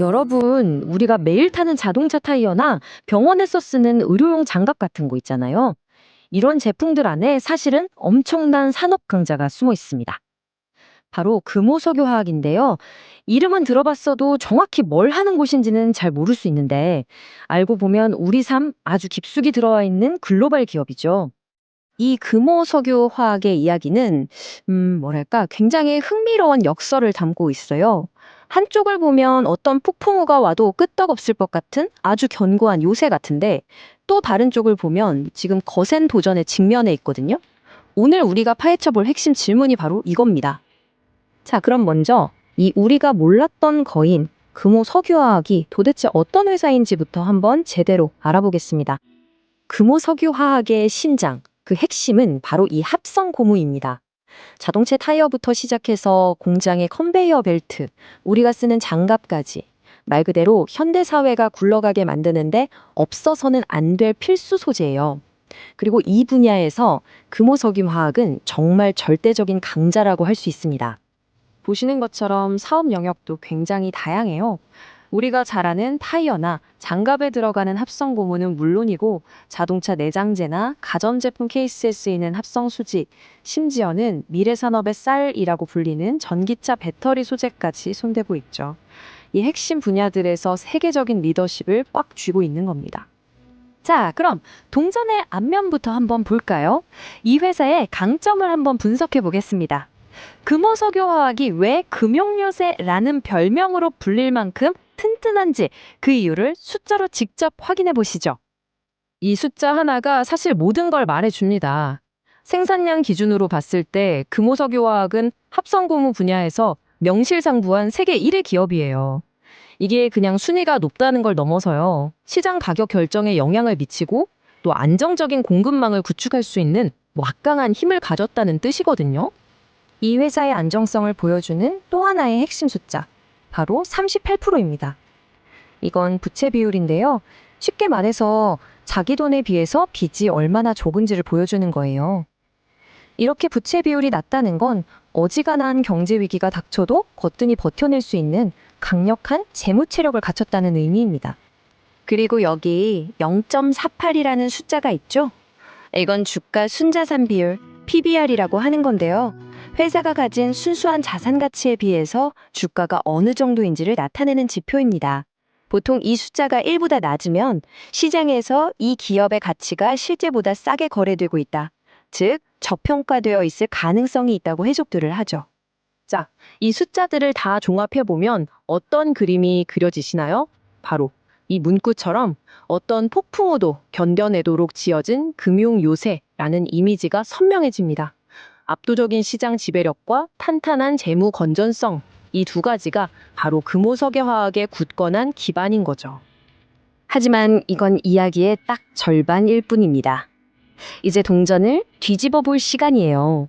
여러분, 우리가 매일 타는 자동차 타이어나 병원에서 쓰는 의료용 장갑 같은 거 있잖아요. 이런 제품들 안에 사실은 엄청난 산업 강자가 숨어 있습니다. 바로 금호석유 화학인데요. 이름은 들어봤어도 정확히 뭘 하는 곳인지는 잘 모를 수 있는데, 알고 보면 우리 삶 아주 깊숙이 들어와 있는 글로벌 기업이죠. 이 금호석유 화학의 이야기는 뭐랄까 굉장히 흥미로운 역설을 담고 있어요. 한쪽을 보면 어떤 폭풍우가 와도 끄떡없을 것 같은 아주 견고한 요새 같은데 또 다른 쪽을 보면 지금 거센 도전에 직면해 있거든요. 오늘 우리가 파헤쳐 볼 핵심 질문이 바로 이겁니다. 자, 그럼 먼저 이 우리가 몰랐던 거인 금호석유화학이 도대체 어떤 회사인지부터 한번 제대로 알아보겠습니다. 금호석유화학의 신장, 그 핵심은 바로 이 합성 고무입니다. 자동차 타이어부터 시작해서 공장의 컨베이어 벨트, 우리가 쓰는 장갑까지 말 그대로 현대 사회가 굴러가게 만드는데 없어서는 안 될 필수 소재예요. 그리고 이 분야에서 금호석유화학은 정말 절대적인 강자라고 할 수 있습니다. 보시는 것처럼 사업 영역도 굉장히 다양해요. 우리가 잘 아는 타이어나 장갑에 들어가는 합성 고무는 물론이고 자동차 내장재나 가전제품 케이스에 쓰이는 합성 수지, 심지어는 미래 산업의 쌀이라고 불리는 전기차 배터리 소재까지 손대고 있죠. 이 핵심 분야들에서 세계적인 리더십을 꽉 쥐고 있는 겁니다. 자, 그럼 동전의 앞면부터 한번 볼까요? 이 회사의 강점을 한번 분석해 보겠습니다. 금호석유화학이 왜 금용요새라는 별명으로 불릴 만큼 튼튼한지 그 이유를 숫자로 직접 확인해 보시죠. 이 숫자 하나가 사실 모든 걸 말해줍니다. 생산량 기준으로 봤을 때 금호석유화학은 합성고무 분야에서 명실상부한 세계 1위 기업이에요. 이게 그냥 순위가 높다는 걸 넘어서요. 시장 가격 결정에 영향을 미치고 또 안정적인 공급망을 구축할 수 있는 막강한 힘을 가졌다는 뜻이거든요. 이 회사의 안정성을 보여주는 또 하나의 핵심 숫자, 바로 38%입니다. 이건 부채 비율인데요. 쉽게 말해서 자기 돈에 비해서 빚이 얼마나 적은지를 보여주는 거예요. 이렇게 부채 비율이 낮다는 건 어지간한 경제 위기가 닥쳐도 거뜬히 버텨낼 수 있는 강력한 재무 체력을 갖췄다는 의미입니다. 그리고 여기 0.48이라는 숫자가 있죠? 이건 주가 순자산 비율, PBR이라고 하는 건데요. 회사가 가진 순수한 자산 가치에 비해서 주가가 어느 정도인지를 나타내는 지표입니다. 보통 이 숫자가 1보다 낮으면 시장에서 이 기업의 가치가 실제보다 싸게 거래되고 있다. 즉, 저평가되어 있을 가능성이 있다고 해석들을 하죠. 자, 이 숫자들을 다 종합해보면 어떤 그림이 그려지시나요? 바로 이 문구처럼 어떤 폭풍우도 견뎌내도록 지어진 금융 요새라는 이미지가 선명해집니다. 압도적인 시장 지배력과 탄탄한 재무 건전성, 이 두 가지가 바로 금호석유화학의 굳건한 기반인 거죠. 하지만 이건 이야기의 딱 절반일 뿐입니다. 이제 동전을 뒤집어 볼 시간이에요.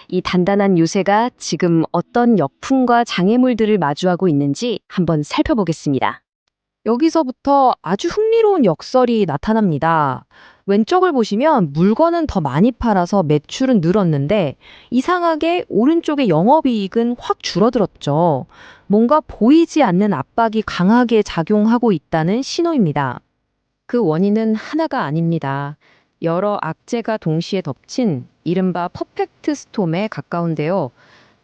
이 단단한 요새가 지금 어떤 역풍과 장애물들을 마주하고 있는지 한번 살펴보겠습니다. 여기서부터 아주 흥미로운 역설이 나타납니다. 왼쪽을 보시면 물건은 더 많이 팔아서 매출은 늘었는데 이상하게 오른쪽의 영업이익은 확 줄어들었죠. 뭔가 보이지 않는 압박이 강하게 작용하고 있다는 신호입니다. 그 원인은 하나가 아닙니다. 여러 악재가 동시에 덮친 이른바 퍼펙트 스톰에 가까운데요.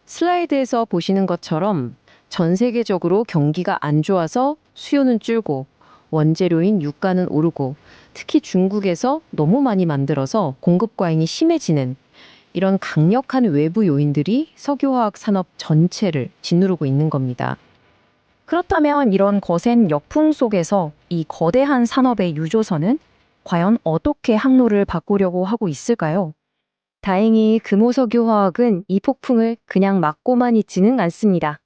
슬라이드에서 보시는 것처럼 전 세계적으로 경기가 안 좋아서 수요는 줄고 원재료인 유가는 오르고 특히 중국에서 너무 많이 만들어서 공급 과잉이 심해지는 이런 강력한 외부 요인들이 석유화학 산업 전체를 짓누르고 있는 겁니다. 그렇다면 이런 거센 역풍 속에서 이 거대한 산업의 유조선은 과연 어떻게 항로를 바꾸려고 하고 있을까요? 다행히 금호석유화학은 이 폭풍을 그냥 막고만 있지는 않습니다.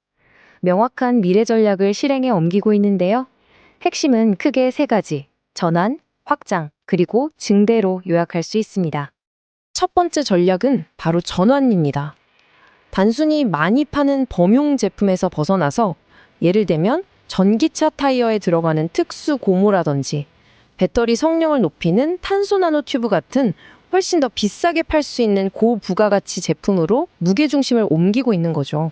명확한 미래 전략을 실행에 옮기고 있는데요. 핵심은 크게 세 가지, 전환, 확장, 그리고 증대로 요약할 수 있습니다. 첫 번째 전략은 바로 전환입니다. 단순히 많이 파는 범용 제품에서 벗어나서 예를 들면 전기차 타이어에 들어가는 특수 고무라든지 배터리 성능을 높이는 탄소 나노 튜브 같은 훨씬 더 비싸게 팔 수 있는 고부가가치 제품으로 무게중심을 옮기고 있는 거죠.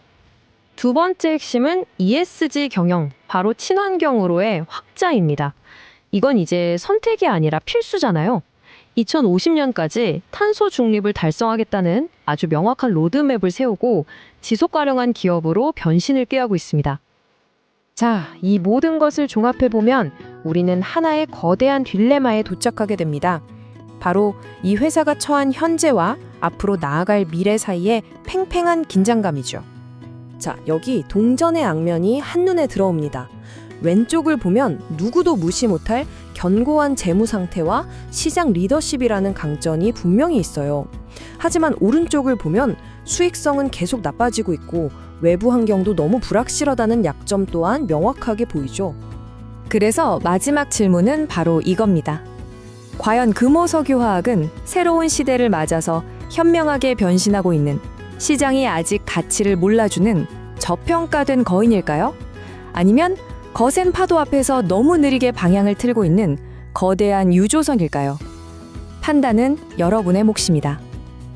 두 번째 핵심은 ESG 경영, 바로 친환경으로의 확자입니다. 이건 이제 선택이 아니라 필수잖아요. 2050년까지 탄소 중립을 달성하겠다는 아주 명확한 로드맵을 세우고 지속 가능한 기업으로 변신을 꾀하고 있습니다. 자, 이 모든 것을 종합해보면 우리는 하나의 거대한 딜레마에 도착하게 됩니다. 바로 이 회사가 처한 현재와 앞으로 나아갈 미래 사이의 팽팽한 긴장감이죠. 자, 여기 동전의 악면이 한눈에 들어옵니다. 왼쪽을 보면 누구도 무시 못할 견고한 재무 상태와 시장 리더십이라는 강점이 분명히 있어요. 하지만 오른쪽을 보면 수익성은 계속 나빠지고 있고 외부 환경도 너무 불확실하다는 약점 또한 명확하게 보이죠. 그래서 마지막 질문은 바로 이겁니다. 과연 금호석유화학은 새로운 시대를 맞아서 현명하게 변신하고 있는, 시장이 아직 가치를 몰라주는 저평가된 거인일까요? 아니면 거센 파도 앞에서 너무 느리게 방향을 틀고 있는 거대한 유조선일까요? 판단은 여러분의 몫입니다.